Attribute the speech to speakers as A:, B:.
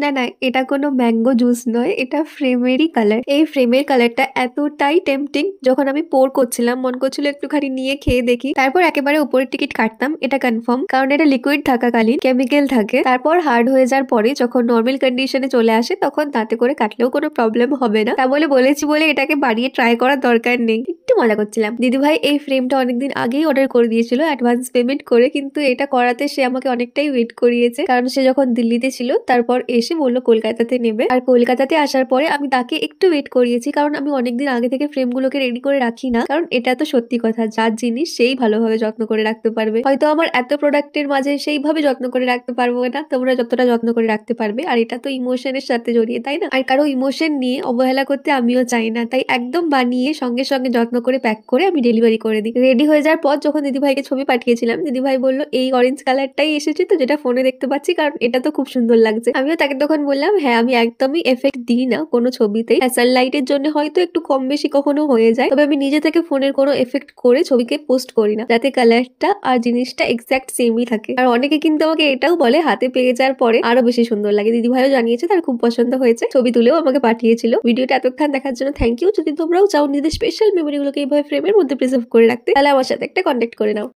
A: না, না, এটা কোনো ম্যাঙ্গো জুস নয়। এটা ফ্রেমেরই কালার। এই ফ্রেমের কালারটা এতটাই টেম্পটিং, যখন আমি পোর করছিলাম মন করছিল একটুখানি নিয়ে খেয়ে দেখি। তারপর একেবারে উপরের টিকিট কাটতাম, এটা কনফার্ম, কারণ এটা লিকুইড থাকাকালীন কেমিক্যাল থাকে। তারপর হার্ড হয়ে যাওয়ার পরে যখন নর্মাল কন্ডিশনে চলে আসে তখন দাঁতে করে কাটলেও কোনো প্রবলেম হবে না। তা বলে বলেছি বলে এটাকে বাড়িয়ে ট্রাই করার দরকার নেই। একটু মজা করছিলাম। দিদিভাই এই ফ্রেমটা অনেকদিন আগেই অর্ডার করে দিয়েছিল অ্যাডভান্স পেমেন্ট করে, কিন্তু এটা করাতে সে আমাকে অনেকটাই ওয়েট করিয়েছে, কারণ সে যখন দিল্লিতে ছিল তারপর এসে বললো কলকাতাতে নেবে। আর কলকাতাতে আসার পরে আমি তাকে একটু ওয়েট করিয়েছি, কারণ আমি অনেকদিন আগে থেকে ফ্রেমগুলোকে রেডি করে রাখি না, কারণ এটা তো সত্যি কথা, যার জিনিস সেই ভালোভাবে যত্ন করে রাখতে পারবে। হয়তো আমার এত প্রোডাক্টের মাঝে সেইভাবে যত্ন করে রাখতে পারবো না, তোমরা যতটা যত্ন করে রাখতে পারবে। আর এটা তো ইমোশনের সাথে জড়িয়ে, তাই না? আর কারো ইমোশন নিয়ে অবহেলা করতে আমিও চাই না, তাই একদম বানিয়ে সঙ্গে সঙ্গে যত্ন করে প্যাক করে আমি ডেলিভারি করে দিই। রেডি হয়ে যাওয়ার পর যখন দিদিভাইকে ছবি পাঠিয়েছিলাম, দিদিভাই বললো এই অরেঞ্জ কালারটাই এসেছে তো, যেটা ফোনে দেখতে পাচ্ছি, কারণ এটা তো খুব সুন্দর লাগছে। আমিও তাকে তখন বললাম হ্যাঁ, আমি একদমই এফেক্ট দিই না কোনো ছবিতেই। সানলাইটের জন্য হয়তো একটু কম বেশি কখনো হয়ে যায়, তবে আমি নিজে থেকে ফোনের কোনো এফেক্ট করে ছবিকে পোস্ট করি না, যাতে কালারটা আর জিনিসটা এক্সাক্ট সেমই থাকে। আর অনেকে কিন্তু আমাকে এটাও বলে হাতে পেয়ে যাওয়ার পরে আরো বেশি সুন্দর লাগে। দিদিভাইও জানিয়েছে তার খুব পছন্দ হয়েছে, ছবি তুলেও আমাকে পাঠিয়েছিল। ভিডিওটা এতক্ষণ দেখার জন্য থ্যাংক ইউ। যদি তোমরাও চাও নিজেদের স্পেশাল মেমোরিগুলোকে এইভাবে ফ্রেমের মধ্যে প্রিজার্ভ করে রাখতে, তাহলে আমার সাথে একটা কন্ট্যাক্ট করে নাও।